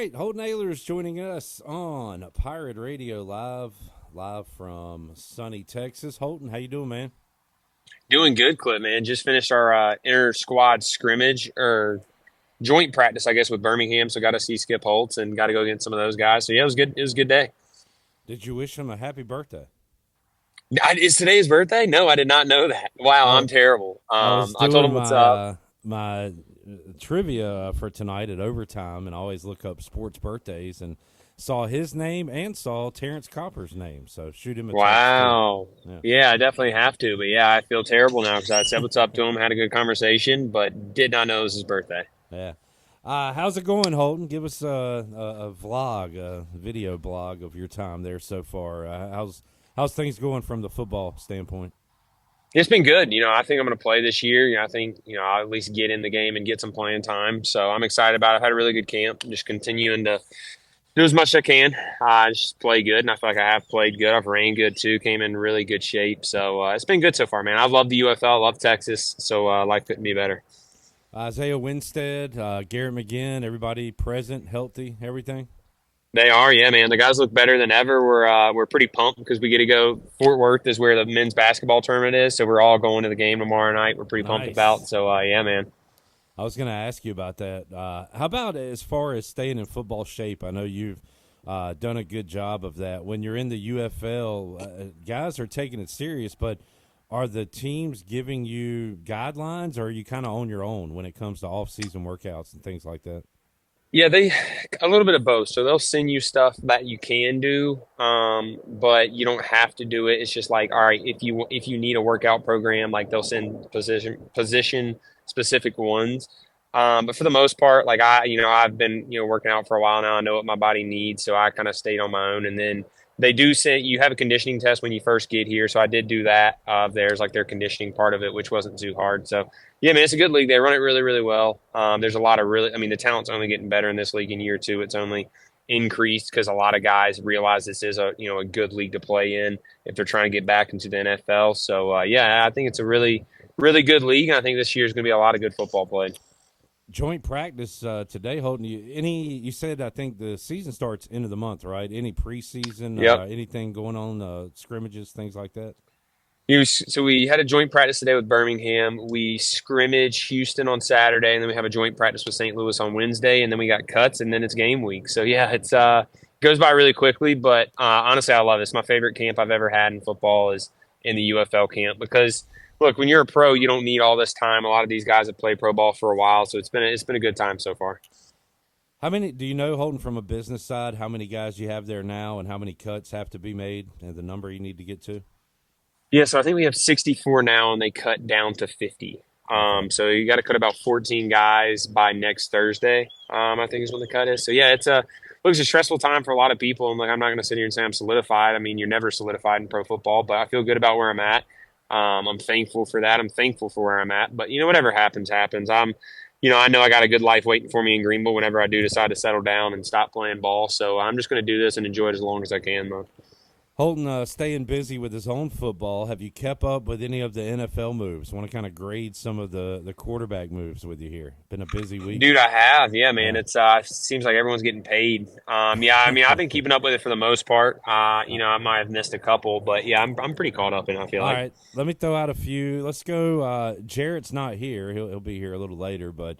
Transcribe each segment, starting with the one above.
right, Holton Ahlers joining us on Pirate Radio live from sunny Texas. Holton, how you doing, man? Doing good, Clip, man. Just finished our inter squad scrimmage or joint practice, I guess, with Birmingham. So got to see Skip Holtz and got to go against some of those guys. So yeah, it was good. It was a good day. Did you wish him a happy birthday? Is today his birthday? No, I did not know that. Wow, I, I'm terrible. I was I told doing him what's my up. trivia for tonight at overtime, and I always look up sports birthdays and saw his name and saw Terrence Copper's name. So shoot him a text too. Wow. Yeah, Yeah, I definitely have to. But yeah, I feel terrible now because I said what's up to him, had a good conversation, but did not know it was his birthday. yeah. How's it going, Holton? Give us a vlog, a video blog of your time there so far. How's things going from the football standpoint? It's been good. I think I'm going to play this year. I think, I'll at least get in the game and get some playing time. So I'm excited about it. I've had a really good camp. Just continuing to do as much as I can. Just play good. And I feel like I have played good. I've ran good too. Came in really good shape. So it's been good so far, man. I love the UFL. I love Texas. So life couldn't be better. Isaiah Winstead, Garrett McGinn, everybody present, healthy, everything? They are, yeah, man. The guys look better than ever. We're pretty pumped because we get to go. Fort Worth is where the men's basketball tournament is, so we're all going to the game tomorrow night. We're pretty pumped about. Nice. So yeah, man. I was going to ask you about that. How about as far as staying in football shape? I know you've done a good job of that. When you're in the UFL, guys are taking it serious, but are the teams giving you guidelines, or are you kind of on your own when it comes to off-season workouts and things like that? Yeah, they a little bit of both. So they'll send you stuff that you can do, but you don't have to do it. It's just like, all right, if you need a workout program, like they'll send position specific ones. But for the most part, like I've been working out for a while now. I know what my body needs, so I kind of stayed on my own. And then they do say you have a conditioning test when you first get here, so I did do that. There's like their conditioning part of it, which wasn't too hard. So yeah, man, it's a good league. They run it really, really well. There's a lot of really, I mean, the talent's only getting better in this league in year two. It's only increased because a lot of guys realize this is a good league to play in if they're trying to get back into the NFL. So yeah, I think it's a really, really good league, and I think this year is going to be a lot of good football played. Joint practice today, Holden. You said I think the season starts end of the month, right? Any preseason, Yep. anything going on, scrimmages, things like that? So we had a joint practice today with Birmingham. We scrimmage Houston on Saturday, and then we have a joint practice with St. Louis on Wednesday, and then we got cuts, and then it's game week. So yeah, it's goes by really quickly, but honestly, I love it. It's my favorite camp I've ever had in football is in the UFL camp because look, when you're a pro, you don't need all this time. A lot of these guys have played pro ball for a while, so it's been a good time so far. How many do you know, Holden, from a business side? How many guys you have there now, and how many cuts have to be made, and the number you need to get to? Yeah, so I think we have 64 now, and they cut down to 50. Okay. So you got to cut about 14 guys by next Thursday. I think is when the cut is. So yeah, it's a stressful time for a lot of people. And like, I'm not going to sit here and say I'm solidified. I mean, you're never solidified in pro football, but I feel good about where I'm at. I'm thankful for that. I'm thankful for where I'm at. But whatever happens, happens. I know I got a good life waiting for me in Greenville whenever I do decide to settle down and stop playing ball. So I'm just going to do this and enjoy it as long as I can, though. Holden, staying busy with his own football. Have you kept up with any of the NFL moves? Want to kind of grade some of the quarterback moves with you here? Been a busy week. Dude, I have. Yeah, man. Yeah. It's seems like everyone's getting paid. Yeah, I mean, I've been keeping up with it for the most part. I might have missed a couple, but yeah, I'm pretty caught up in it, I feel All like. right, let me throw out a few. Let's go. Jarrett's not here. He'll be here a little later, but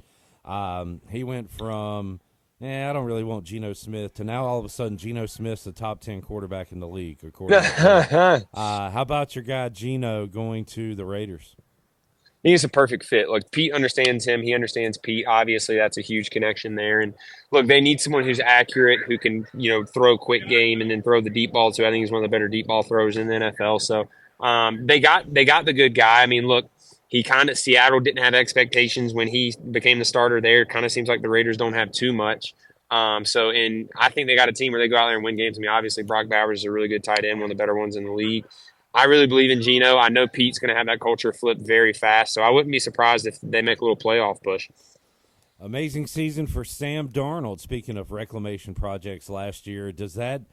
he went from I don't really want Geno Smith to now all of a sudden Geno Smith's the top 10 quarterback in the league according to Jarrett. How about your guy Geno going to the Raiders? Think it's a perfect fit. Look, Pete understands him. He understands Pete. Obviously, that's a huge connection there. And look, they need someone who's accurate, who can, throw a quick game and then throw the deep ball too. I think he's one of the better deep ball throwers in the NFL. So they got the good guy. I mean, look, he kind of Seattle didn't have expectations when he became the starter there. It kind of seems like the Raiders don't have too much. And I think they got a team where they go out there and win games. I mean, obviously, Brock Bowers is a really good tight end, one of the better ones in the league. I really believe in Geno. I know Pete's going to have that culture flip very fast, so I wouldn't be surprised if they make a little playoff push. Amazing season for Sam Darnold. Speaking of reclamation projects last year, does that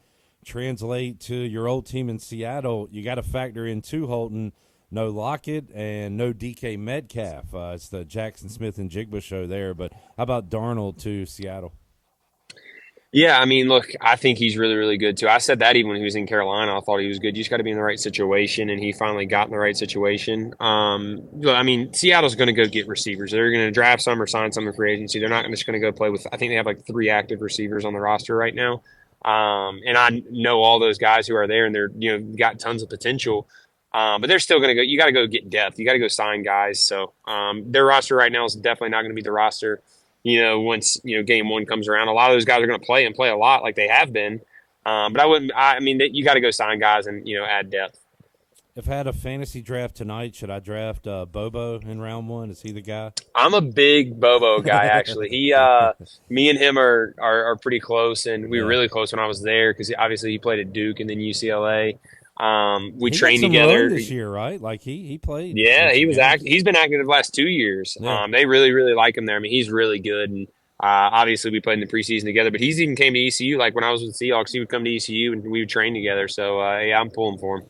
translate to your old team in Seattle? You got to factor in too, Holton. No Lockett and no DK Metcalf. It's the Jackson Smith and Jigba show there. But how about Darnold to Seattle? Yeah, I mean, look, I think he's really, really good too. I said that even when he was in Carolina, I thought he was good. You just got to be in the right situation, and he finally got in the right situation. I mean, Seattle's going to go get receivers. They're going to draft some or sign some in free agency. They're not just going to go play with. I think they have like 3 active receivers on the roster right now, and I know all those guys who are there, and they're got tons of potential. But they're still going to go. You got to go get depth. You got to go sign guys. So their roster right now is definitely not going to be the roster once game one comes around. A lot of those guys are going to play and play a lot like they have been. But I wouldn't. I mean, you got to go sign guys and add depth. If I had a fantasy draft tonight, should I draft Bobo in round one? Is he the guy? I'm a big Bobo guy. Actually, me and him are pretty close, and we were Yeah. really close when I was there because obviously he played at Duke and then UCLA. We He got trained some run together. this year, right? Like he played in Yeah, he some was games. He's been active the last 2 years. Yeah. They really, really like him there. I mean, he's really good. And obviously, we played in the preseason together. But he's even came to ECU. Like when I was with Seahawks, he would come to ECU and we would train together. So yeah, I'm pulling for him.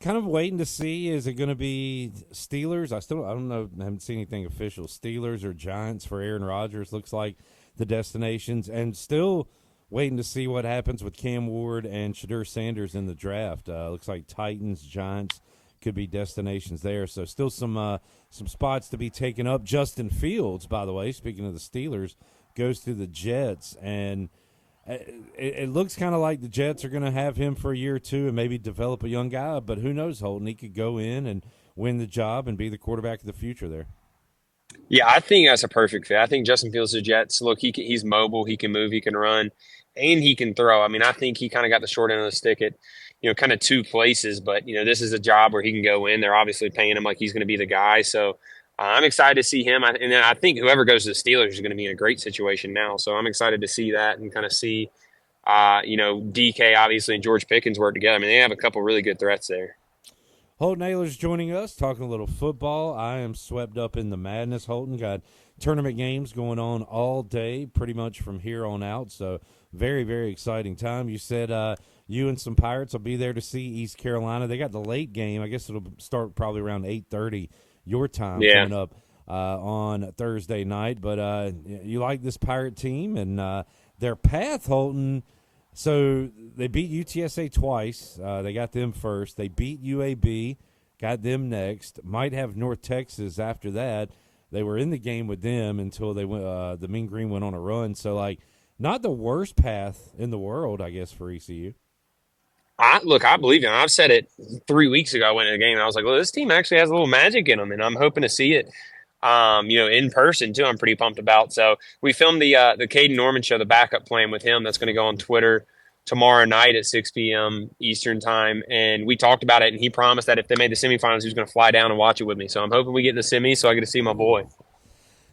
Kind of waiting to see, is it going to be Steelers? I don't know. I haven't seen anything official. Steelers or Giants for Aaron Rodgers looks like the destinations, and still waiting to see what happens with Cam Ward and Shadur Sanders in the draft. Looks like Titans, Giants could be destinations there. So still some spots to be taken up. Justin Fields, by the way, speaking of the Steelers, goes to the Jets, and it looks kind of like the Jets are going to have him for a year or two and maybe develop a young guy, but who knows, Holton? He could go in and win the job and be the quarterback of the future there. Yeah, I think that's a perfect fit. I think Justin Fields, the Jets. Look, he's mobile. He can move. He can run, and he can throw. I mean, I think he kind of got the short end of the stick at kind of two places. But this is a job where he can go in. They're obviously paying him like he's going to be the guy. So I'm excited to see him. And then I think whoever goes to the Steelers is going to be in a great situation now. So I'm excited to see that and kind of see, DK obviously and George Pickens work together. I mean, they have a couple really good threats there. Holton Ahlers joining us, talking a little football. I am swept up in the madness, Holton. Got tournament games going on all day, pretty much from here on out. So very, very exciting time. You said you and some Pirates will be there to see East Carolina. They got the late game. I guess it'll start probably around 8:30 your time Yeah. coming up on Thursday night. But you like this Pirate team and their path, Holton. So they beat UTSA twice. They got them first. They beat UAB, got them next. Might have North Texas after that. They were in the game with them until they went. The Mean Green went on a run. So not the worst path in the world, I guess, for ECU. I believe you. I've said it 3 weeks ago. I went to the game and I was like, well, this team actually has a little magic in them, and I'm hoping to see it. In person too. I'm pretty pumped about. So we filmed the Caden Norman show, the backup plan with him. That's going to go on Twitter tomorrow night at 6 p.m. Eastern time, and we talked about it. And he promised that if they made the semifinals, he was going to fly down and watch it with me. So I'm hoping we get in the semis, so I get to see my boy.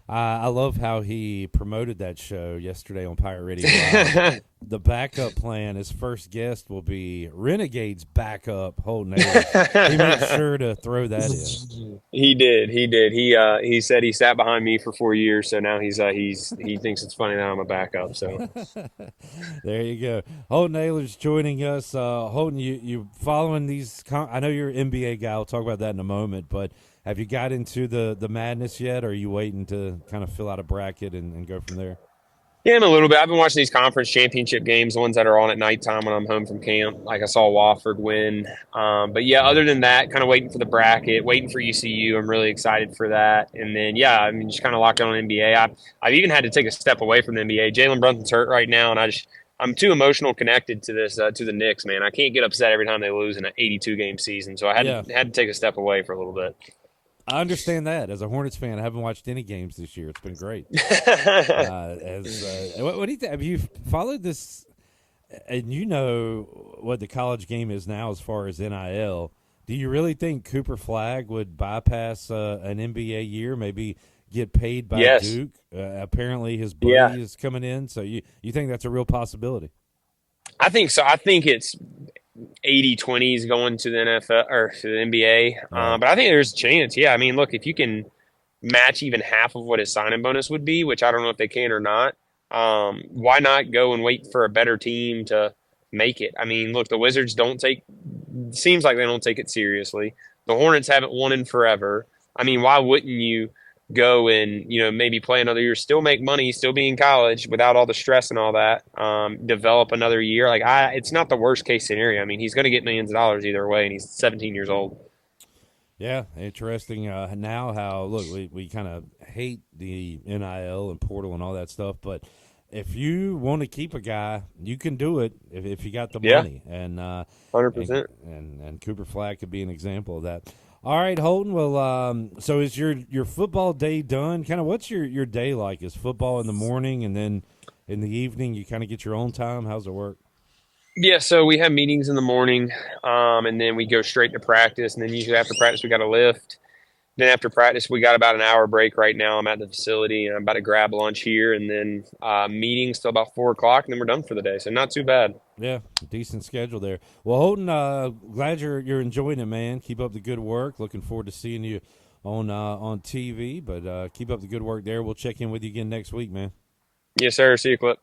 I love how he promoted that show yesterday on Pirate Radio Live. The backup plan, his first guest will be Renegade's backup Holton Ahlers. He made sure to throw that in. He did. He did. He said he sat behind me for 4 years, so now he thinks it's funny that I'm a backup. So There you go. Holton Ahlers joining us. Holton, you following these? I know you're an NBA guy. I'll talk about that in a moment. But have you got into the madness yet, or are you waiting to kind of fill out a bracket and go from there? yeah, I'm a little bit. I've been watching these conference championship games, the ones that are on at nighttime when I'm home from camp. Like I saw Wofford win. But yeah, other than that, kind of waiting for the bracket, waiting for ECU. I'm really excited for that. And then yeah, I mean, just kind of locked on NBA. I've even had to take a step away from the NBA. Jalen Brunson's hurt right now, and I'm too emotional connected to this to the Knicks, man. I can't get upset every time they lose in an 82 game season. So I had to take a step away for a little bit. I understand that. As a Hornets fan, I haven't watched any games this year. It's been great. What do you think? Have you followed this? And you know what the college game is now as far as NIL. Do you really think Cooper Flagg would bypass an NBA year, maybe get paid by Yes. Duke? Apparently his buddy Yeah. is coming in. So you think that's a real possibility? I think so. I think it's 80-20s going to the NFL or to the NBA. Right. But I think there's a chance. Yeah. I mean, look, if you can match even half of what his signing bonus would be, which I don't know if they can or not, why not go and wait for a better team to make it? I mean, look, the Wizards seems like they don't take it seriously. The Hornets haven't won in forever. I mean, why wouldn't you go and maybe play another year, still make money, still be in college without all the stress and all that. Develop another year. It's not the worst case scenario. I mean, he's going to get millions of dollars either way, and he's 17 years old. Yeah, interesting. Now, how look, we kind of hate the NIL and portal and all that stuff, but if you want to keep a guy, you can do it if you got the Yeah, money. And 100%. and Cooper Flag could be an example of that. All right, Holton. Well, so is your football day done? Kind of what's your day like? Is football in the morning and then in the evening you kind of get your own time? How's it work? Yeah, so we have meetings in the morning, and then we go straight to practice, and then usually after practice we got to lift. Then after practice we got about an hour break right now. I'm at the facility and I'm about to grab lunch here, and then meetings till about 4 o'clock, and then we're done for the day. So not too bad. Yeah, decent schedule there. Well, Holton, glad you're enjoying it, man. Keep up the good work. Looking forward to seeing you on TV. But keep up the good work there. We'll check in with you again next week, man. Yes, sir. See you, Clip.